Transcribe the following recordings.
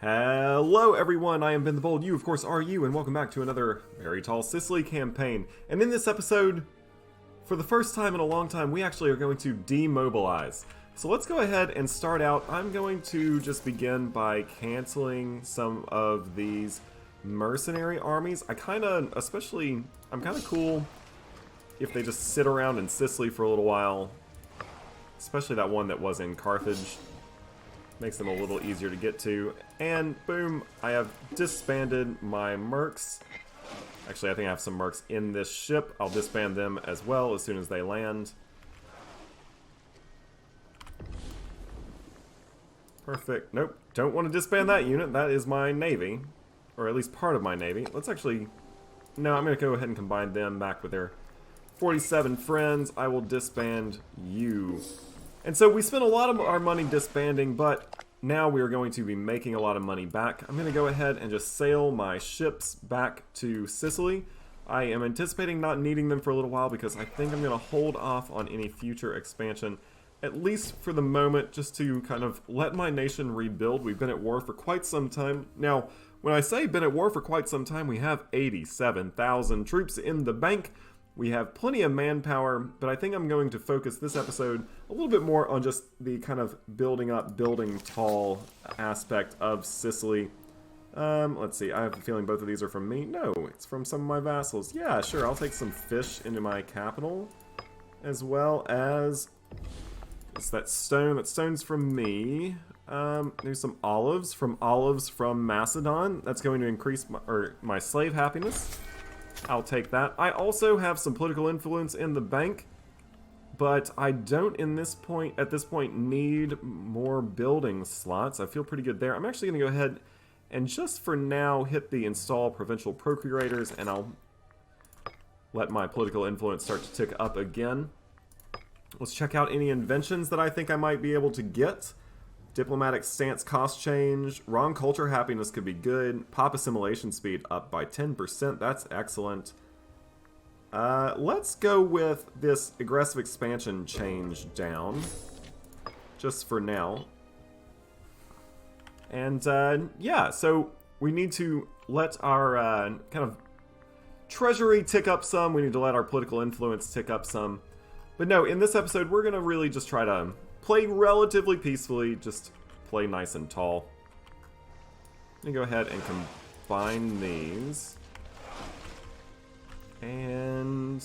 Hello everyone, I am Ben the Bold, you of course are you, and welcome back to another Very Tall Sicily campaign. And in this episode, for the first time in a long time, we actually are going to demobilize. So let's go ahead and start out. I'm going to just begin by canceling some of these mercenary armies. I'm kind of cool if they just sit around in Sicily for a little while, especially that one that was in Carthage. Makes them a little easier to get to. And boom, I have disbanded my mercs. Actually, I think I have some mercs in this ship. I'll disband them as well as soon as they land. Perfect. Nope, don't want to disband that unit. That is my navy. Or at least part of my navy. Let's actually... No, I'm going to go ahead and combine them back with their 47 friends. I will disband you. And so we spent a lot of our money disbanding, but now we are going to be making a lot of money back. I'm going to go ahead and just sail my ships back to Sicily. I am anticipating not needing them for a little while because I think I'm going to hold off on any future expansion, at least for the moment, just to kind of let my nation rebuild. We've been at war for quite some time. Now, when I say been at war for quite some time, we have 87,000 troops in the bank. We have plenty of manpower, but I think I'm going to focus this episode a little bit more on just the kind of building up, building tall aspect of Sicily. Let's see, I have a feeling both of these are from me. No, it's from some of my vassals. Yeah, sure, I'll take some fish into my capital, as well as... It's that stone. That stone's from me. There's some olives from Macedon. That's going to increase my slave happiness. I'll take that. I also have some political influence in the bank, but I don't at this point need more building slots. I feel pretty good there. I'm actually going to go ahead and just for now hit the install provincial procurators, and I'll let my political influence start to tick up again. Let's check out any inventions that I think I might be able to get. Diplomatic stance cost change. Wrong culture happiness could be good. Pop assimilation speed up by 10%. That's excellent. Let's go with this aggressive expansion change down. Just for now. And yeah, so we need to let our kind of treasury tick up some. We need to let our political influence tick up some. But no, in this episode, we're going to really just try to play relatively peacefully, just play nice and tall. I'm going to go ahead and combine these. And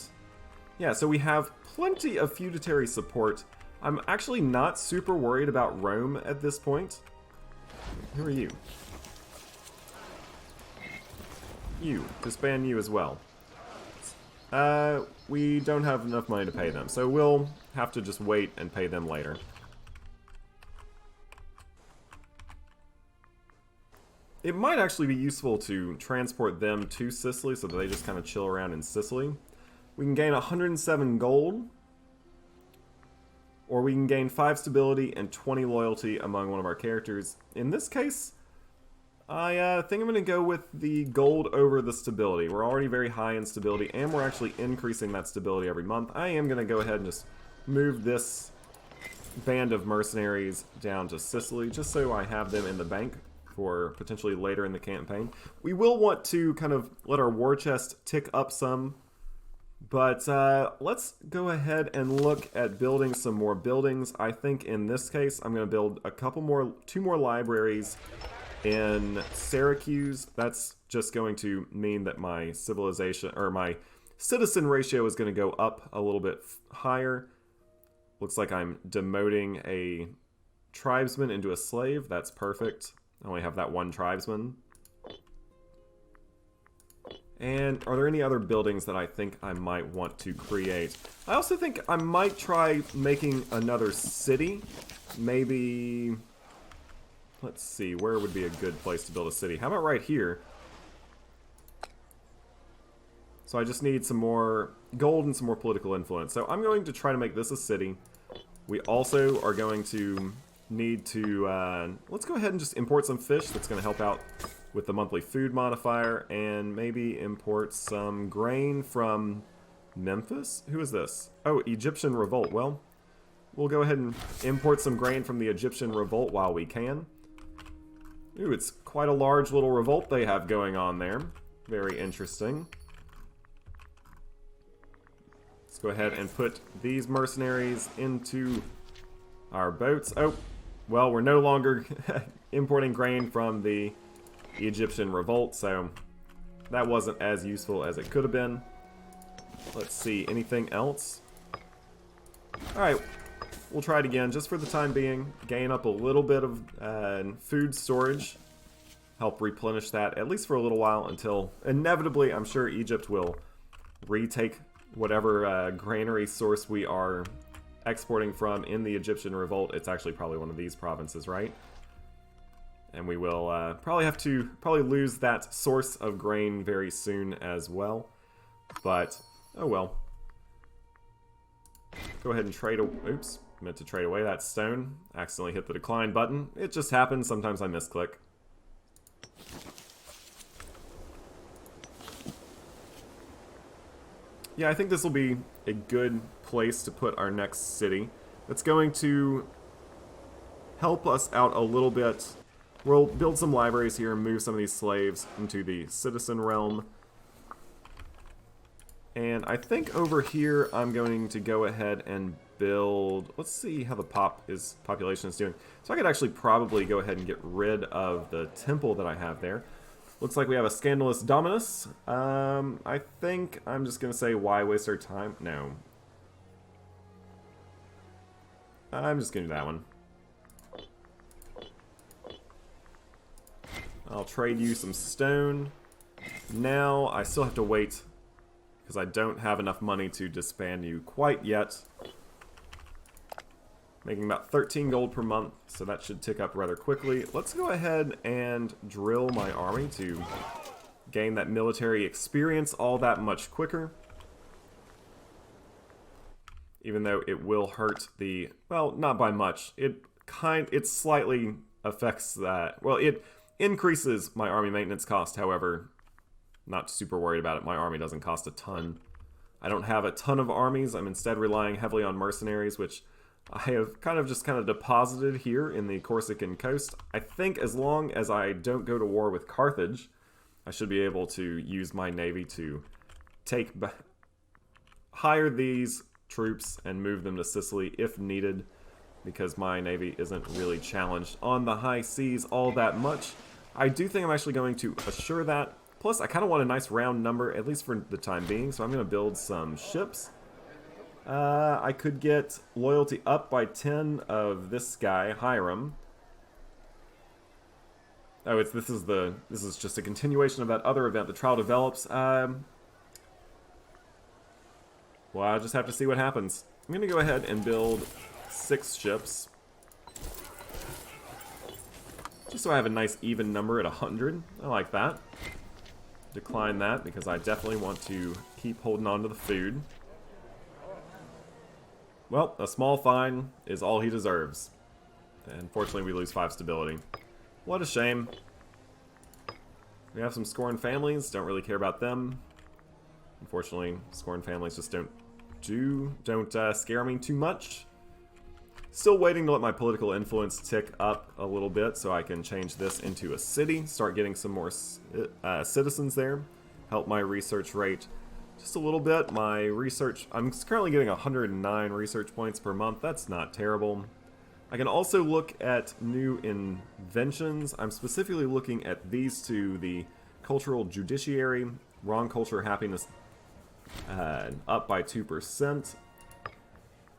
yeah, so we have plenty of feudatory support. I'm actually not super worried about Rome at this point. Who are you? You. Disband you as well. We don't have enough money to pay them, so we'll have to just wait and pay them later. It might actually be useful to transport them to Sicily so that they just kind of chill around in Sicily. We can gain 107 gold, or we can gain 5 stability and 20 loyalty among one of our characters. In this case, I think I'm going to go with the gold over the stability. We're already very high in stability, and we're actually increasing that stability every month. I am going to go ahead and just move this band of mercenaries down to Sicily, just so I have them in the bank for potentially later in the campaign. We will want to kind of let our war chest tick up some, but let's go ahead and look at building some more buildings. I think in this case, I'm going to build two more libraries in Syracuse. That's just going to mean that my civilization, or my citizen ratio is going to go up a little bit higher. Looks like I'm demoting a tribesman into a slave. That's perfect. I only have that one tribesman. And are there any other buildings that I think I might want to create? I also think I might try making another city. Maybe... Let's see, where would be a good place to build a city? How about right here? So I just need some more gold and some more political influence. So I'm going to try to make this a city. We also are going to need to... let's go ahead and just import some fish. That's going to help out with the monthly food modifier. And maybe import some grain from Memphis? Who is this? Oh, Egyptian Revolt. Well, we'll go ahead and import some grain from the Egyptian Revolt while we can. Ooh, it's quite a large little revolt they have going on there. Very interesting. Let's go ahead and put these mercenaries into our boats. Oh, well, we're no longer importing grain from the Egyptian revolt, so that wasn't as useful as it could have been. Let's see, anything else? Alright, we'll try it again, just for the time being. Gain up a little bit of food storage. Help replenish that, at least for a little while, until inevitably, I'm sure Egypt will retake whatever granary source we are exporting from in the Egyptian revolt. It's actually probably one of these provinces, right? And we will probably lose that source of grain very soon as well. But, oh well. Go ahead and trade. Oops, meant to trade away that stone. Accidentally hit the decline button. It just happens. Sometimes I misclick. Yeah, I think this will be a good place to put our next city. It's going to help us out a little bit. We'll build some libraries here and move some of these slaves into the citizen realm. And I think over here I'm going to go ahead and build... Let's see how the population is doing. So I could actually probably go ahead and get rid of the temple that I have there. Looks like we have a Scandalous Dominus. I think I'm just going to say, why waste our time? No. I'm just going to do that one. I'll trade you some stone. Now, I still have to wait, because I don't have enough money to disband you quite yet. Making about 13 gold per month, so that should tick up rather quickly. Let's go ahead and drill my army to gain that military experience all that much quicker. Even though it will hurt the... Well, not by much. It slightly affects that. Well, it increases my army maintenance cost, however. Not super worried about it. My army doesn't cost a ton. I don't have a ton of armies. I'm instead relying heavily on mercenaries, which I have kind of deposited here in the Corsican coast. I think as long as I don't go to war with Carthage, I should be able to use my navy to hire these troops and move them to Sicily if needed, because my navy isn't really challenged on the high seas all that much. I do think I'm actually going to assure that. Plus, I kind of want a nice round number, at least for the time being, so I'm going to build some ships. I could get loyalty up by 10 of this guy, Hiram. Oh, this is just a continuation of that other event. The trial develops. Well, I'll just have to see what happens. I'm going to go ahead and build 6 ships. Just so I have a nice even number at 100. I like that. Decline that because I definitely want to keep holding on to the food. Well, a small fine is all he deserves. And unfortunately, we lose 5 stability. What a shame. We have some Scorn families. Don't really care about them. Unfortunately, Scorn families just don't scare me too much. Still waiting to let my political influence tick up a little bit so I can change this into a city. Start getting some more citizens there. Help my research rate just a little bit. My research, I'm currently getting 109 research points per month. That's not terrible. I can also look at new inventions. I'm specifically looking at these two, the cultural judiciary, wrong culture happiness up by 2%.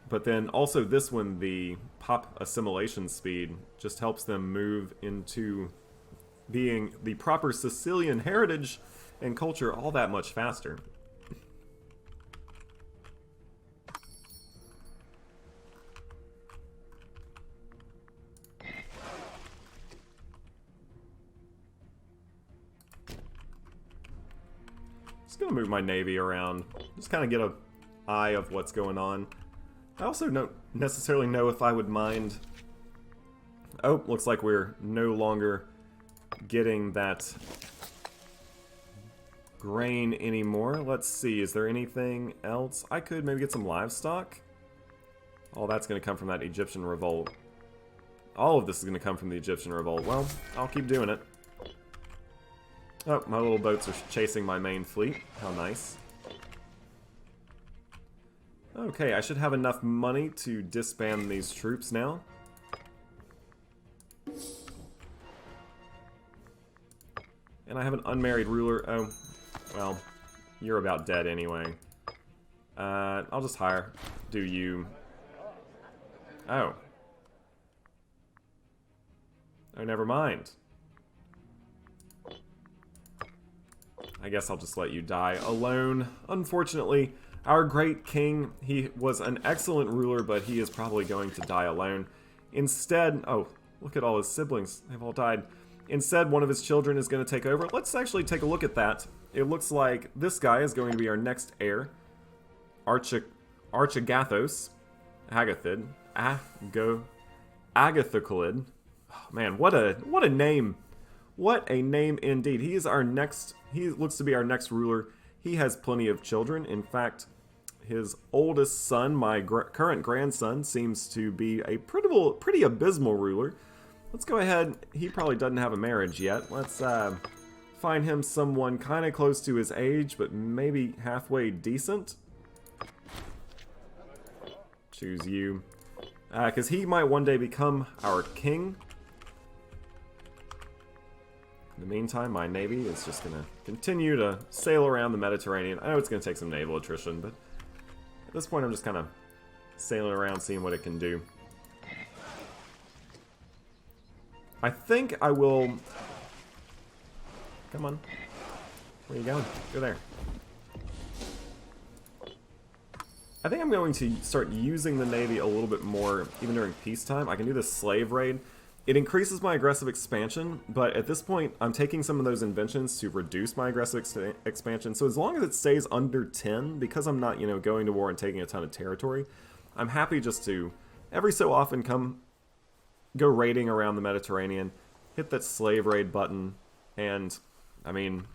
But then also this one, the pop assimilation speed, just helps them move into being the proper Sicilian heritage and culture all that much faster. Just gonna move my navy around, just kind of get an eye of what's going on. I also don't necessarily know if I would mind... Oh, looks like we're no longer getting that grain anymore. Let's see, is there anything else? I could maybe get some livestock. All that's going to come from that Egyptian revolt. all of this is going to come from the Egyptian revolt. Well, I'll keep doing it. Oh, my little boats are chasing my main fleet. How nice. Okay, I should have enough money to disband these troops now. And I have an unmarried ruler. Oh, well, you're about dead anyway. I'll just hire. Do you... Oh. Oh, never mind. I guess I'll just let you die alone. Unfortunately, our great king, he was an excellent ruler, but he is probably going to die alone. Instead, oh, look at all his siblings. They've all died. Instead, one of his children is going to take over. Let's actually take a look at that. It looks like this guy is going to be our next heir. Archagathos. Agathid. Agathoclid. Oh, man, what a name. What a name indeed. He looks to be our next ruler. He has plenty of children. In fact, his oldest son, my current grandson, seems to be a pretty abysmal ruler. Let's go ahead. He probably doesn't have a marriage yet. Let's find him someone kind of close to his age, but maybe halfway decent. Choose you. Because he might one day become our king. In the meantime, my navy is just going to continue to sail around the Mediterranean. I know it's going to take some naval attrition, but at this point I'm just kind of sailing around seeing what it can do. I think I will... Come on. Where are you going? Go there. I think I'm going to start using the navy a little bit more even during peacetime. I can do this slave raid. It increases my aggressive expansion, but at this point, I'm taking some of those inventions to reduce my aggressive expansion. So as long as it stays under 10, because I'm not, going to war and taking a ton of territory, I'm happy just to, every so often, go raiding around the Mediterranean, hit that slave raid button, and, I mean,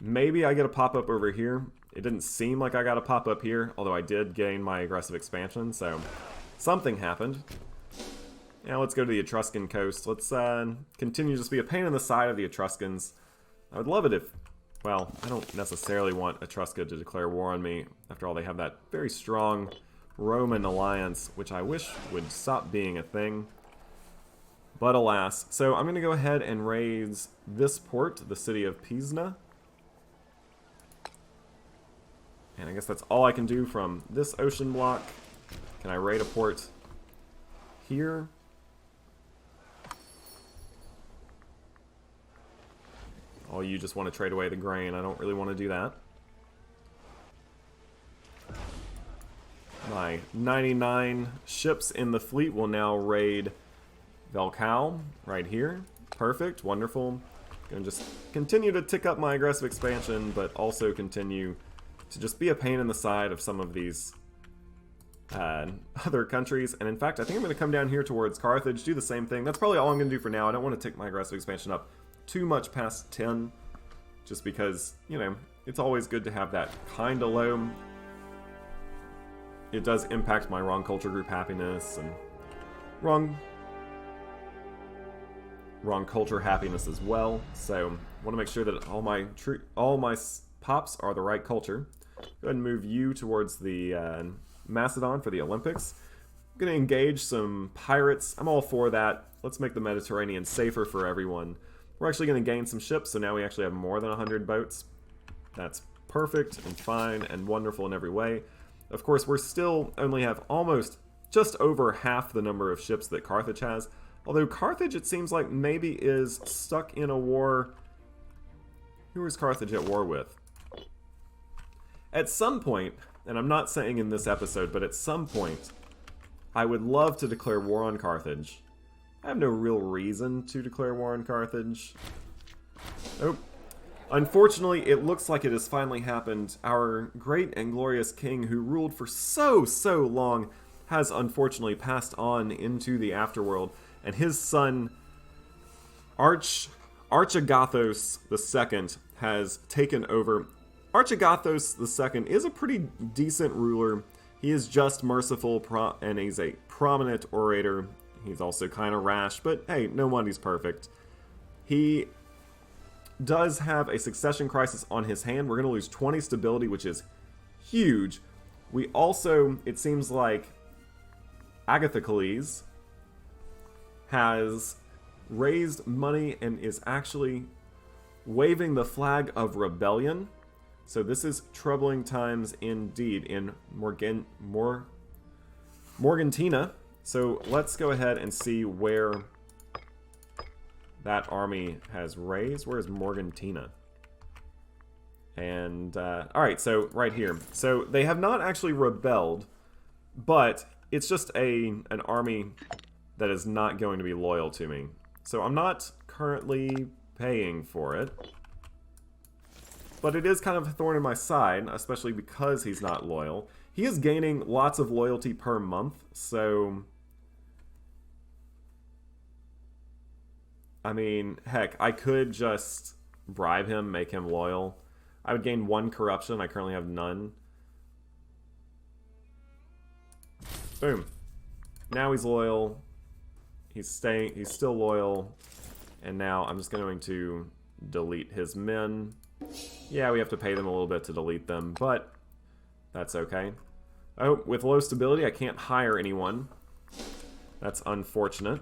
maybe I get a pop-up over here. It didn't seem like I got a pop-up here, although I did gain my aggressive expansion, so something happened. Now let's go to the Etruscan coast. Let's continue to just be a pain in the side of the Etruscans. I would love it if... Well, I don't necessarily want Etrusca to declare war on me. After all, they have that very strong Roman alliance, which I wish would stop being a thing. But alas. So I'm going to go ahead and raise this port, the city of Pisna. And I guess that's all I can do from this ocean block. Can I raid a port here? Oh, you just want to trade away the grain. I don't really want to do that. My 99 ships in the fleet will now raid Velcal right here. Perfect. Wonderful. Gonna just continue to tick up my aggressive expansion, but also continue to just be a pain in the side of some of these other countries. And in fact, I think I'm going to come down here towards Carthage, do the same thing. That's probably all I'm going to do for now. I don't want to tick my aggressive expansion up too much past 10, just because, it's always good to have that kind of low. It does impact my wrong culture group happiness and wrong culture happiness as well. So I want to make sure that all my pops are the right culture. Go ahead and move you towards the Macedon for the Olympics. I'm going to engage some pirates. I'm all for that. Let's make the Mediterranean safer for everyone. We're actually going to gain some ships, so now we actually have more than 100 boats. That's perfect and fine and wonderful in every way. Of course, we're still only have almost just over half the number of ships that Carthage has. Although Carthage, it seems like, maybe is stuck in a war. Who is Carthage at war with? At some point, and I'm not saying in this episode, but at some point, I would love to declare war on Carthage. I have no real reason to declare war on Carthage. Oh. Unfortunately, it looks like it has finally happened. Our great and glorious king, who ruled for so long, has unfortunately passed on into the afterworld, and his son, Archagathos II, has taken over. Archagathos II is a pretty decent ruler. He is just merciful, and he's a prominent orator. He's also kind of rash, but hey, no money's perfect. He does have a succession crisis on his hand. We're going to lose 20 stability, which is huge. We also, it seems like Agathocles has raised money and is actually waving the flag of rebellion. So this is troubling times indeed in Morgantina. So let's go ahead and see where that army has raised. Where is Morgantina? And, alright, so right here. So they have not actually rebelled, but it's just an army that is not going to be loyal to me. So I'm not currently paying for it. But it is kind of a thorn in my side, especially because he's not loyal. He is gaining lots of loyalty per month, so... I mean, heck, I could just bribe him, make him loyal. I would gain 1 corruption. I currently have none. Boom. Now he's loyal. He's still loyal. And now I'm just going to delete his men. Yeah, we have to pay them a little bit to delete them, but that's okay. Oh, with low stability, I can't hire anyone. That's unfortunate.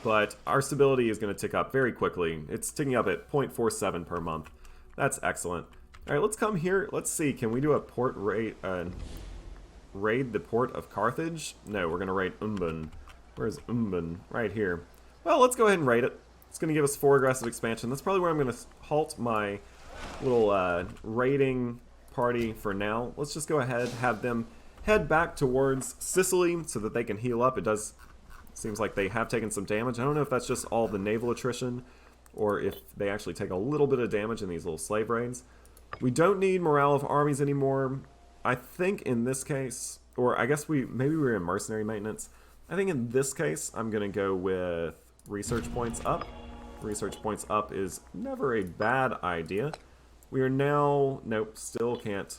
But our stability is going to tick up very quickly. It's ticking up at 0.47 per month. That's excellent. All right, let's come here. Let's see. Can we do a port raid? Raid the port of Carthage? No, we're going to raid Umbun. Where's Umbun? Right here. Well, let's go ahead and raid it. It's going to give us 4 aggressive expansion. That's probably where I'm going to halt my little raiding party for now. Let's just go ahead, have them head back towards Sicily so that they can heal up. It does seems like they have taken some damage. I don't know if that's just all the naval attrition or if they actually take a little bit of damage in these little slave raids. We don't need morale of armies anymore. I think in this case, or I guess maybe we're in mercenary maintenance. I think in this case, I'm going to go with research points up. Research points up is never a bad idea. We are now... Nope, still can't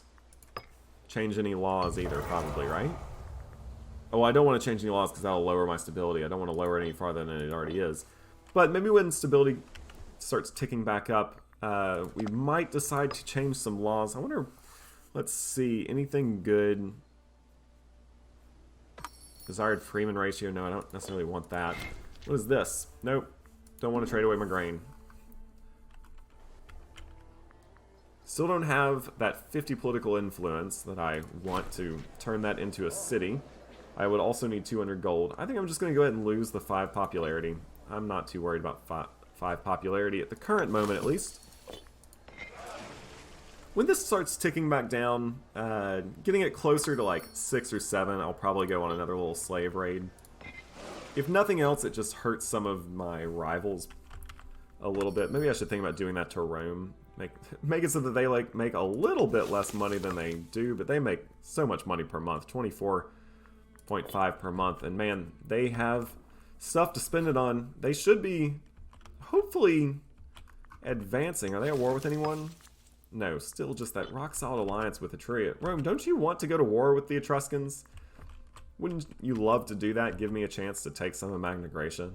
change any laws either, probably, right? Oh, I don't want to change any laws because that'll lower my stability. I don't want to lower it any farther than it already is. But maybe when stability starts ticking back up, we might decide to change some laws. I wonder... Let's see. Anything good? Desired Freeman ratio? No, I don't necessarily want that. What is this? Nope. Don't want to trade away my grain. Still don't have that 50 political influence that I want to turn that into a city. I would also need 200 gold. I think I'm just going to go ahead and lose the 5 popularity. I'm not too worried about 5 popularity at the current moment, at least. When this starts ticking back down, getting it closer to like 6 or 7, I'll probably go on another little slave raid. If nothing else, it just hurts some of my rivals a little bit. Maybe I should think about doing that to Rome. Make it so that they like make a little bit less money than they do, but they make so much money per month, 24.5 per month. And man, they have stuff to spend it on. They should be hopefully advancing. Are they at war with anyone? No, still just that rock-solid alliance with Etruria. Rome, don't you want to go to war with the Etruscans? Wouldn't you love to do that? Give me a chance to take some of Magna Graecia.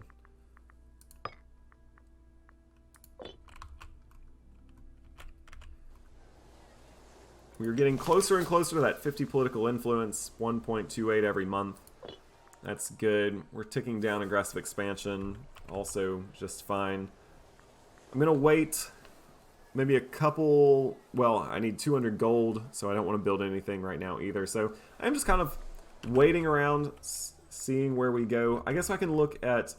We are getting closer and closer to that 50 political influence, 1.28 every month. That's good. We're ticking down aggressive expansion, also just fine. I'm going to wait maybe a couple... Well, I need 200 gold, so I don't want to build anything right now either. So I'm just kind of waiting around, seeing where we go. I guess I can look at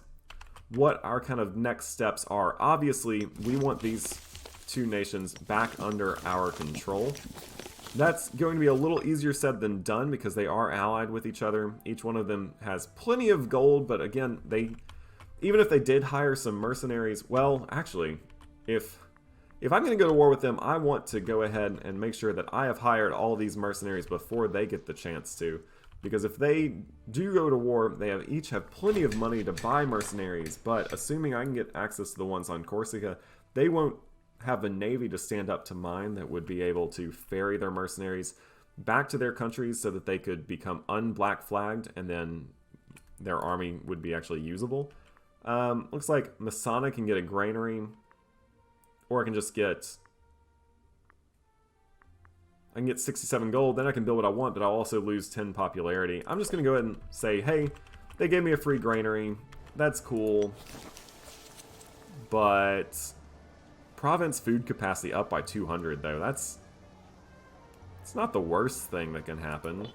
what our kind of next steps are. Obviously, we want these 2 nations back under our control. That's going to be a little easier said than done because they are allied with each other. Each one of them has plenty of gold, but again, even if they did hire some mercenaries, well, actually, if I'm going to go to war with them, I want to go ahead and make sure that I have hired all these mercenaries before they get the chance to. Because if they do go to war, they each have plenty of money to buy mercenaries, but assuming I can get access to the ones on Corsica, they won't have a navy to stand up to mine that would be able to ferry their mercenaries back to their countries so that they could become unblack flagged and then their army would be actually usable. Looks like Masana can get a granary, or I can just get... I can get 67 gold, then I can build what I want, but I'll also lose 10 popularity. I'm just going to go ahead and say, hey, they gave me a free granary. That's cool. But province food capacity up by 200, though. It's not the worst thing that can happen.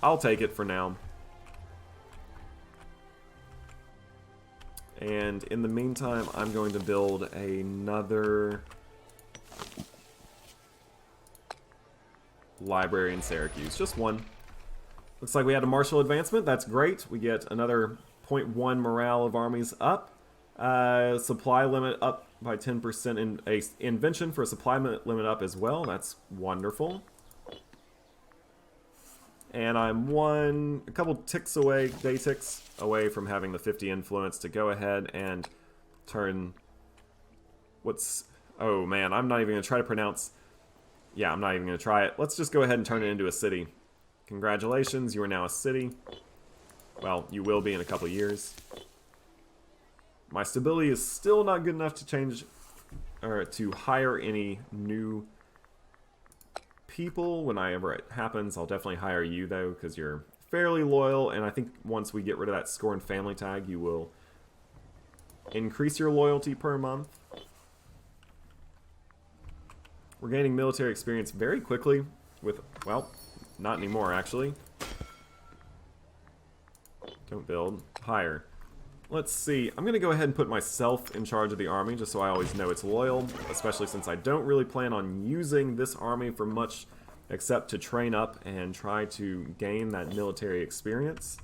I'll take it for now. And in the meantime, I'm going to build another library in Syracuse. Just one. Looks like we had a martial advancement. That's great. We get another 0.1 morale of armies up. Supply limit up by 10% in a invention for a supply limit up as well. That's wonderful. And I'm a couple ticks away, day ticks away from having the 50 influence to go ahead and turn oh man, I'm not even going to try to pronounce. Yeah, I'm not even going to try it. Let's just go ahead and turn it into a city. Congratulations, you are now a city. Well, you will be in a couple years. My stability is still not good enough to change, or to hire any new people. Whenever it happens, I'll definitely hire you, though, because you're fairly loyal, and I think once we get rid of that scorn family tag, you will increase your loyalty per month. We're gaining military experience very quickly with, well, not anymore, actually. Don't build. Hire. Let's see. I'm going to go ahead and put myself in charge of the army, just so I always know it's loyal, especially since I don't really plan on using this army for much except to train up and try to gain that military experience.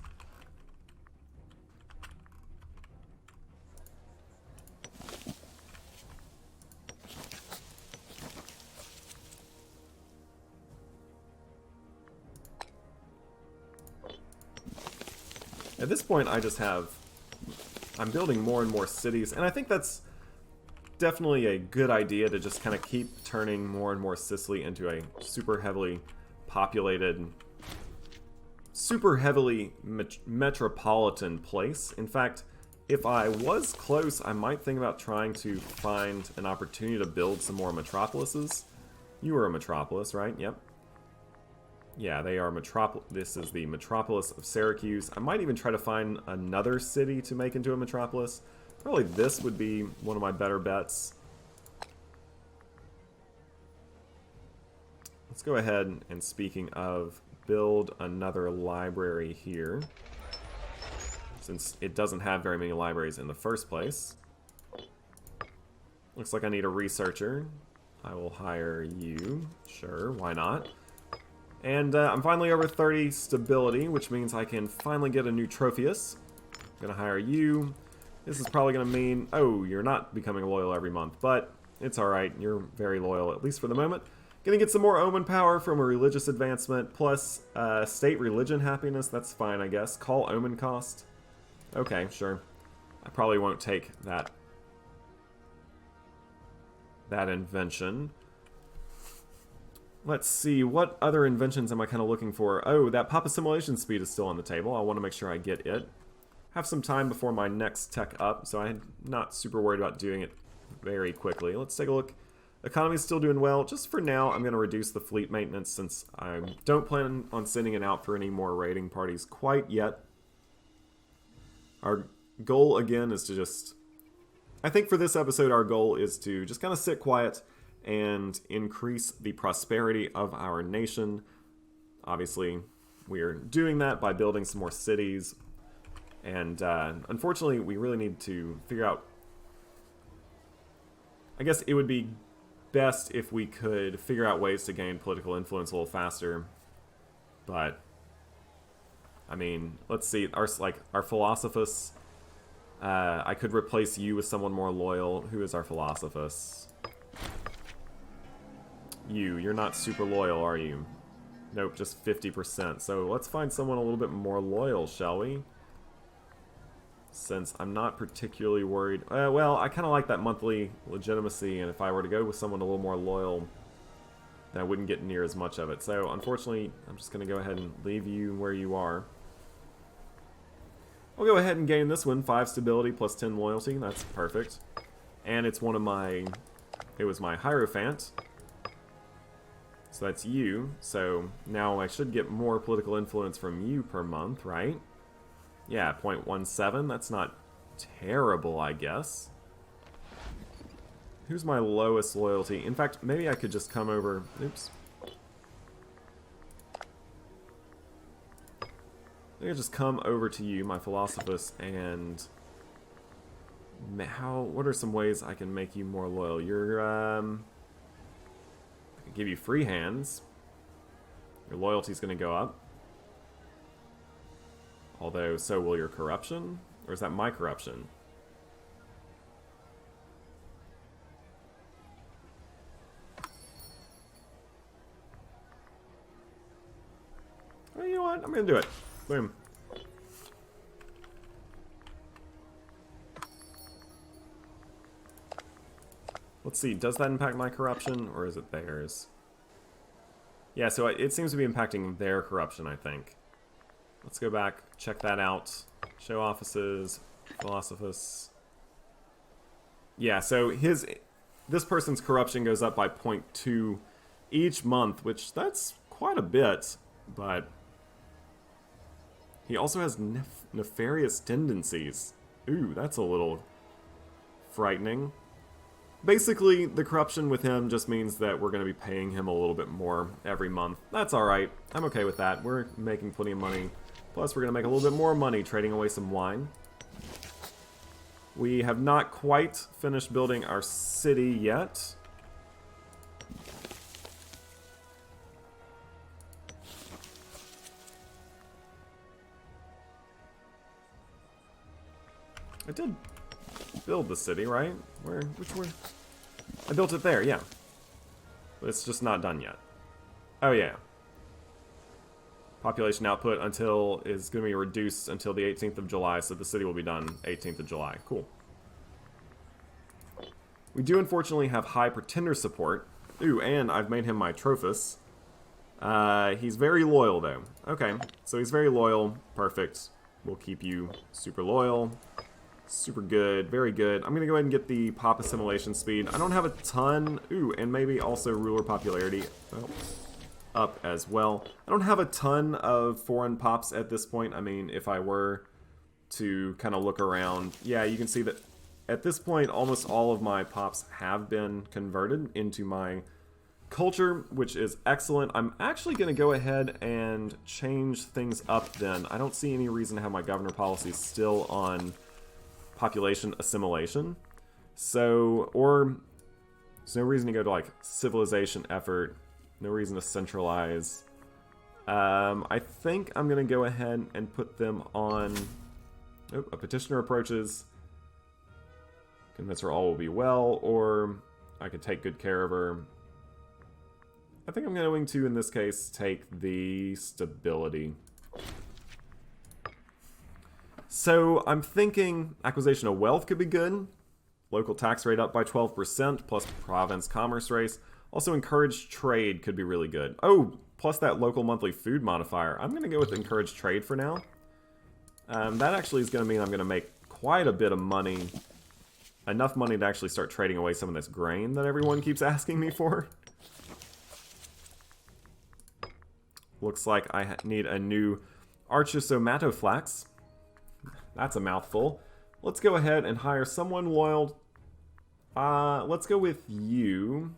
At this point, I'm building more and more cities, and I think that's definitely a good idea to just kind of keep turning more and more Sicily into a super heavily populated, super heavily metropolitan place. In fact, if I was close, I might think about trying to find an opportunity to build some more metropolises. You are a metropolis, right? Yep. Yeah, they are metropolis. This is the metropolis of Syracuse. I might even try to find another city to make into a metropolis. Probably this would be one of my better bets. Let's go ahead and, speaking of, build another library here, since it doesn't have very many libraries in the first place. Looks like I need a researcher. I will hire you. Sure, why not? And I'm finally over 30 stability, which means I can finally get a new Trophius. I'm going to hire you. This is probably going to mean, oh, you're not becoming loyal every month, but it's alright. You're very loyal, at least for the moment. Going to get some more Omen power from a religious advancement, plus state religion happiness. That's fine, I guess. Call Omen cost. Okay, sure. I probably won't take that invention. Let's see, what other inventions am I kind of looking for? Oh, that pop assimilation speed is still on the table. I want to make sure I get it. Have some time before my next tech up, so I'm not super worried about doing it very quickly. Let's take a look. Economy's still doing well. Just for now, I'm going to reduce the fleet maintenance since I don't plan on sending it out for any more raiding parties quite yet. Our goal, again, is to just... I think for this episode, our goal is to just kind of sit quiet and increase the prosperity of our nation. Obviously, we are doing that by building some more cities. And unfortunately, we really need to figure out... I guess it would be best if we could figure out ways to gain political influence a little faster. But, I mean, let's see. Our Philosophus... I could replace you with someone more loyal. Who is our Philosophus? You're not super loyal, are you? Nope, just 50%. So let's find someone a little bit more loyal, shall we? Since I'm not particularly worried... well, I kind of like that monthly legitimacy, and if I were to go with someone a little more loyal, then I wouldn't get near as much of it. So, unfortunately, I'm just going to go ahead and leave you where you are. I'll go ahead and gain this one, 5 stability plus 10 loyalty. That's perfect. And it's one of my... It was my Hierophant. So that's you. So now I should get more political influence from you per month, right? Yeah, 0.17. That's not terrible, I guess. Who's my lowest loyalty? In fact, maybe I could just come over... Oops. Maybe I'll just come over to you, my Philosophus, and... What are some ways I can make you more loyal? You're, I can give you free hands. Your loyalty's gonna go up. Although, so will your corruption? Or is that my corruption? Oh, you know what? I'm gonna do it. Boom. Let's see, does that impact my corruption, or is it theirs? Yeah, so it seems to be impacting their corruption, I think. Let's go back, check that out. Show offices, Philosophus. Yeah, so this person's corruption goes up by 0.2 each month, which that's quite a bit, but he also has nefarious tendencies. Ooh, that's a little frightening. Basically, the corruption with him just means that we're going to be paying him a little bit more every month. That's alright. I'm okay with that. We're making plenty of money. Plus, we're going to make a little bit more money trading away some wine. We have not quite finished building our city yet. I did build the city, right? Which one? I built it there, yeah. But it's just not done yet. Oh, yeah. Population output is going to be reduced until the 18th of July, so the city will be done 18th of July. Cool. We do unfortunately have high pretender support. Ooh, and I've made him my Trophus. He's very loyal, though. Okay, so he's very loyal. Perfect. We'll keep you super loyal. Super good, very good. I'm going to go ahead and get the pop assimilation speed. I don't have a ton. Ooh, and maybe also ruler popularity up as well. I don't have a ton of foreign pops at this point. I mean, if I were to kind of look around, yeah, you can see that at this point, almost all of my pops have been converted into my culture, which is excellent. I'm actually going to go ahead and change things up then. I don't see any reason to have my governor policy still on population assimilation. So, or there's no reason to go to like civilization effort, no reason to centralize. I think I'm going to go ahead and put them on a petitioner approaches. Convince her all will be well, or I could take good care of her. I think I'm going to, in this case, take the stability. So I'm thinking acquisition of wealth could be good. Local tax rate up by 12%, plus province commerce race. Also encourage trade could be really good. Oh, plus that local monthly food modifier. I'm going to go with encourage trade for now. That actually is going to mean I'm going to make quite a bit of money. Enough money to actually start trading away some of this grain that everyone keeps asking me for. Looks like I need a new Archosomatoflax. That's a mouthful. Let's go ahead and hire someone loyal. Let's go with you.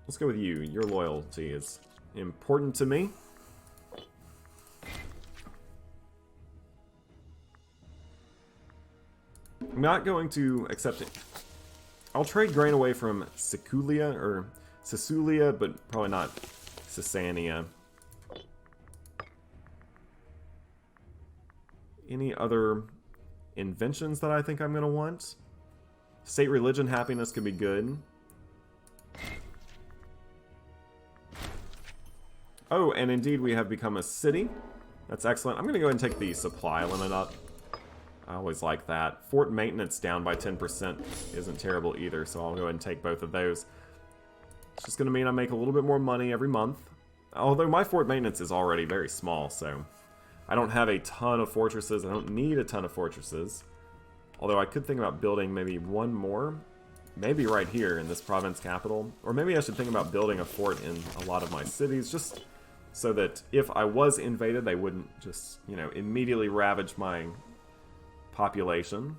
Let's go with you. Your loyalty is important to me. I'm not going to accept it. I'll trade grain away from Siculia or Sicily, but probably not Sisania. Any other inventions that I think I'm going to want? State religion happiness could be good. Oh, and indeed we have become a city. That's excellent. I'm going to go ahead and take the supply limit up. I always like that. Fort maintenance down by 10% isn't terrible either, so I'll go ahead and take both of those. It's just going to mean I make a little bit more money every month. Although my fort maintenance is already very small, so I don't have a ton of fortresses. I don't need a ton of fortresses. Although I could think about building maybe one more. Maybe right here in this province capital. Or maybe I should think about building a fort in a lot of my cities, just so that if I was invaded, they wouldn't just, you know, immediately ravage my population.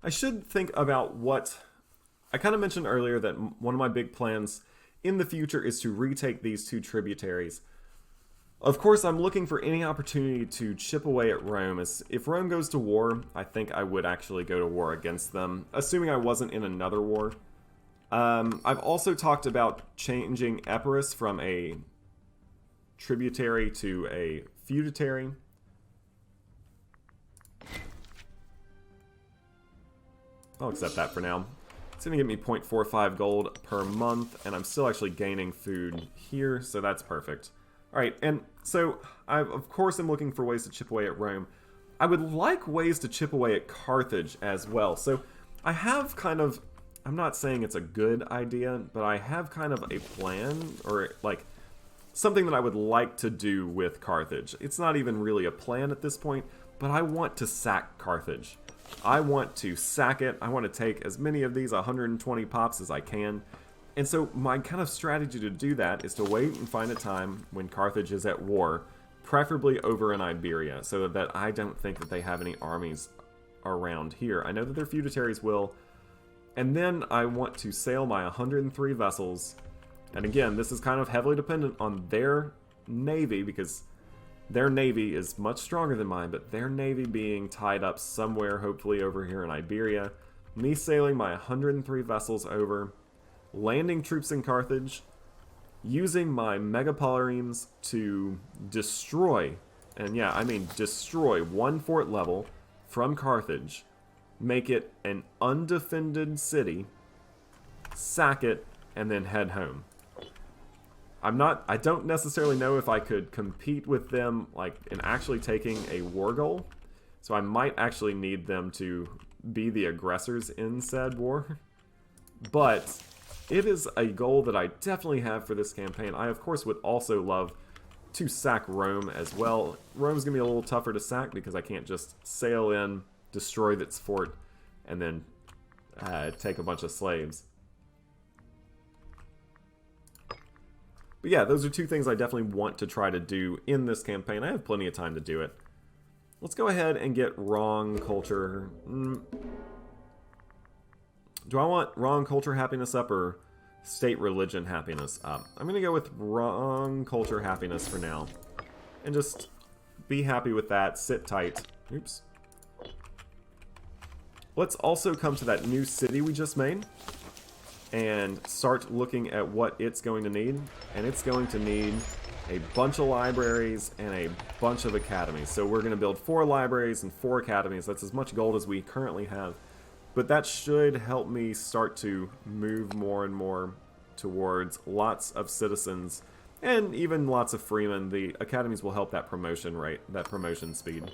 I should think about what... I kind of mentioned earlier that one of my big plans in the future is to retake these two tributaries. Of course, I'm looking for any opportunity to chip away at Rome. As if Rome goes to war, I think I would actually go to war against them, assuming I wasn't in another war. I've also talked about changing Epirus from a tributary to a feudatory. I'll accept that for now. It's going to give me 0.45 gold per month, and I'm still actually gaining food here, so that's perfect. Alright, and so I, of course, am looking for ways to chip away at Rome. I would like ways to chip away at Carthage as well. So I have kind of, I'm not saying it's a good idea, but I have kind of a plan, or like something that I would like to do with Carthage. It's not even really a plan at this point, but I want to sack Carthage. I want to sack it. I want to take as many of these 120 pops as I can. And so my kind of strategy to do that is to wait and find a time when Carthage is at war, preferably over in Iberia, so that I don't think that they have any armies around here. I know that their feudataries will. And then I want to sail my 103 vessels. And again, this is kind of heavily dependent on their navy, because their navy is much stronger than mine, but their navy being tied up somewhere, hopefully over here in Iberia. Me sailing my 103 vessels over, landing troops in Carthage, using my megapolyremes to destroy, and yeah, I mean destroy one fort level from Carthage, make it an undefended city, sack it, and then head home. I don't necessarily know if I could compete with them, like, in actually taking a war goal. So I might actually need them to be the aggressors in said war. But it is a goal that I definitely have for this campaign. I, of course, would also love to sack Rome as well. Rome's going to be a little tougher to sack because I can't just sail in, destroy its fort, and then take a bunch of slaves. But yeah, those are two things I definitely want to try to do in this campaign. I have plenty of time to do it. Let's go ahead and get wrong culture. Do I want wrong culture happiness up or state religion happiness up? I'm going to go with wrong culture happiness for now. And just be happy with that. Sit tight. Oops. Let's also come to that new city we just made and start looking at what it's going to need. And it's going to need a bunch of libraries and a bunch of academies. So we're going to build 4 libraries and 4 academies. That's as much gold as we currently have. But that should help me start to move more and more towards lots of citizens and even lots of freemen. The academies will help that promotion rate, that promotion speed.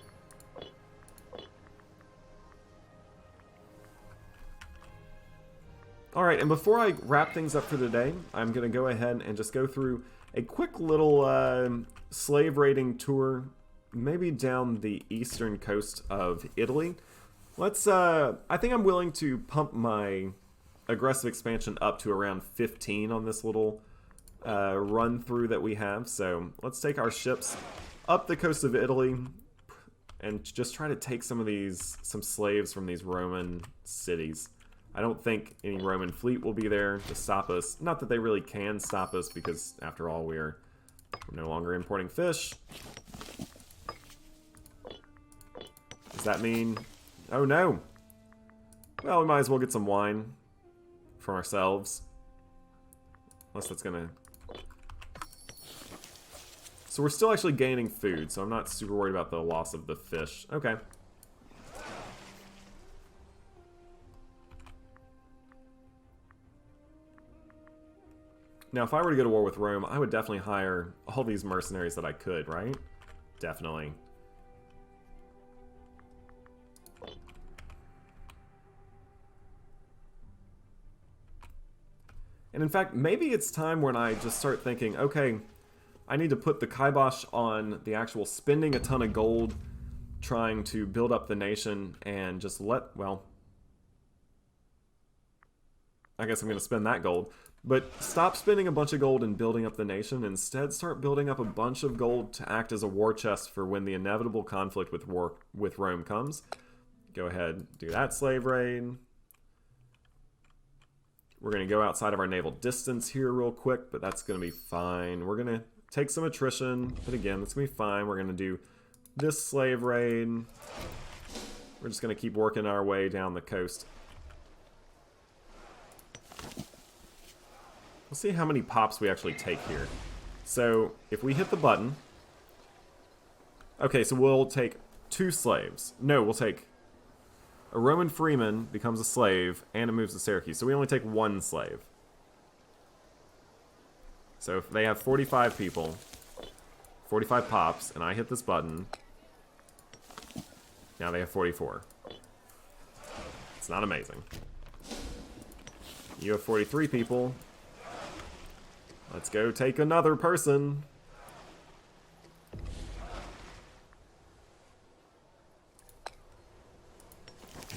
Alright, and before I wrap things up for today, I'm going to go ahead and just go through a quick little slave raiding tour, maybe down the eastern coast of Italy. Let's, I think I'm willing to pump my aggressive expansion up to around 15 on this little run through that we have. So let's take our ships up the coast of Italy and just try to take some slaves from these Roman cities. I don't think any Roman fleet will be there to stop us. Not that they really can stop us, because after all, we're no longer importing fish. Does that mean... Oh no! Well, we might as well get some wine for ourselves. Unless that's gonna... So we're still actually gaining food, so I'm not super worried about the loss of the fish. Okay. Now, if I were to go to war with Rome, I would definitely hire all these mercenaries that I could, right? Definitely. And in fact, maybe it's time when I just start thinking, okay, I need to put the kibosh on the actual spending a ton of gold trying to build up the nation and just well, I guess I'm going to spend that gold. But stop spending a bunch of gold and building up the nation. Instead, start building up a bunch of gold to act as a war chest for when the inevitable conflict with Rome comes. Go ahead, do that slave raid. We're going to go outside of our naval distance here real quick, but that's going to be fine. We're going to take some attrition, but again, that's going to be fine. We're going to do this slave raid. We're just going to keep working our way down the coast. We'll see how many pops we actually take here. So, if we hit the button... Okay, so we'll take 2 slaves. No, we'll take... A Roman freeman becomes a slave, and it moves to Syracuse. So we only take 1 slave. So if they have 45 people, 45 pops, and I hit this button, now they have 44. It's not amazing. You have 43 people. Let's go take another person.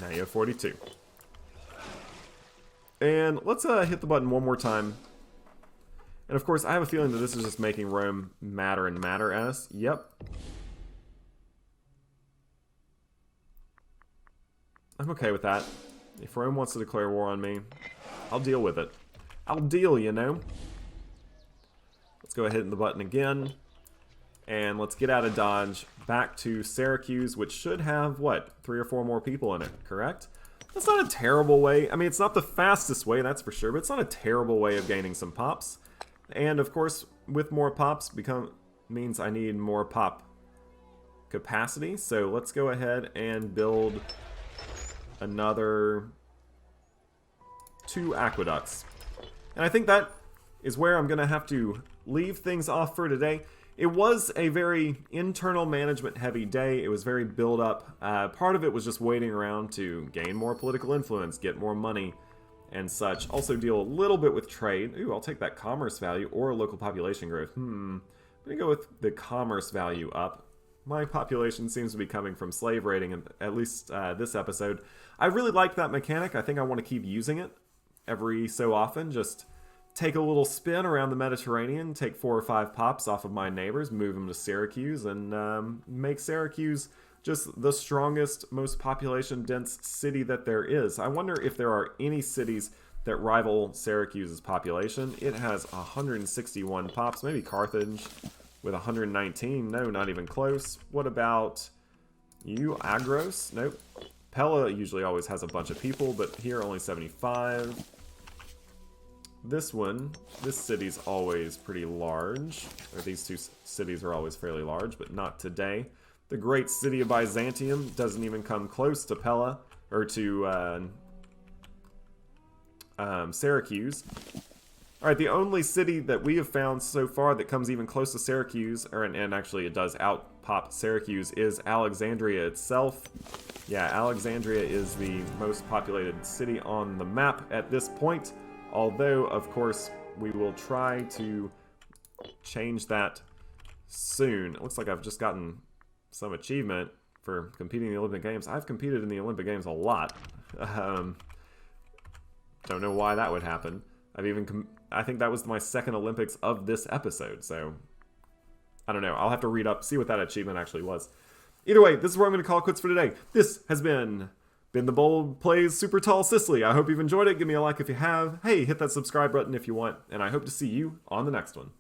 Now you have 42. And let's hit the button one more time. And of course, I have a feeling that this is just making Rome madder and madder at us. Yep. I'm okay with that. If Rome wants to declare war on me, I'll deal with it. I'll deal, you know. Let's go ahead and hit the button again. And let's get out of Dodge back to Syracuse, which should have, what, 3 or 4 more people in it, correct? That's not a terrible way. I mean, it's not the fastest way, that's for sure, but it's not a terrible way of gaining some pops. And, of course, with more pops means I need more pop capacity. So let's go ahead and build another 2 aqueducts. And I think that is where I'm going to have to leave things off for today. It was a very internal management heavy day. It was very build up. Part of it was just waiting around to gain more political influence, get more money and such. Also deal a little bit with trade. Ooh, I'll take that commerce value or local population growth. I'm going to go with the commerce value up. My population seems to be coming from slave raiding, at least this episode. I really like that mechanic. I think I want to keep using it every so often. Just take a little spin around the Mediterranean, take 4 or 5 pops off of my neighbors, move them to Syracuse, and make Syracuse just the strongest, most population-dense city that there is. I wonder if there are any cities that rival Syracuse's population. It has 161 pops, maybe Carthage with 119. No, not even close. What about you, Agros? Nope. Pella usually always has a bunch of people, but here only 75. This city's always pretty large. Or these 2 cities are always fairly large, but not today. The great city of Byzantium doesn't even come close to Pella, or to Syracuse. Alright, the only city that we have found so far that comes even close to Syracuse, and actually it does out-pop Syracuse, is Alexandria itself. Yeah, Alexandria is the most populated city on the map at this point. Although, of course, we will try to change that soon. It looks like I've just gotten some achievement for competing in the Olympic Games. I've competed in the Olympic Games a lot. Don't know why that would happen. I think that was my 2nd Olympics of this episode, so I don't know. I'll have to read up, see what that achievement actually was. Either way, this is where I'm going to call it quits for today. This has been the Bold Plays Super Tall Sicily. I hope you've enjoyed it. Give me a like if you have. Hey, hit that subscribe button if you want, and I hope to see you on the next one.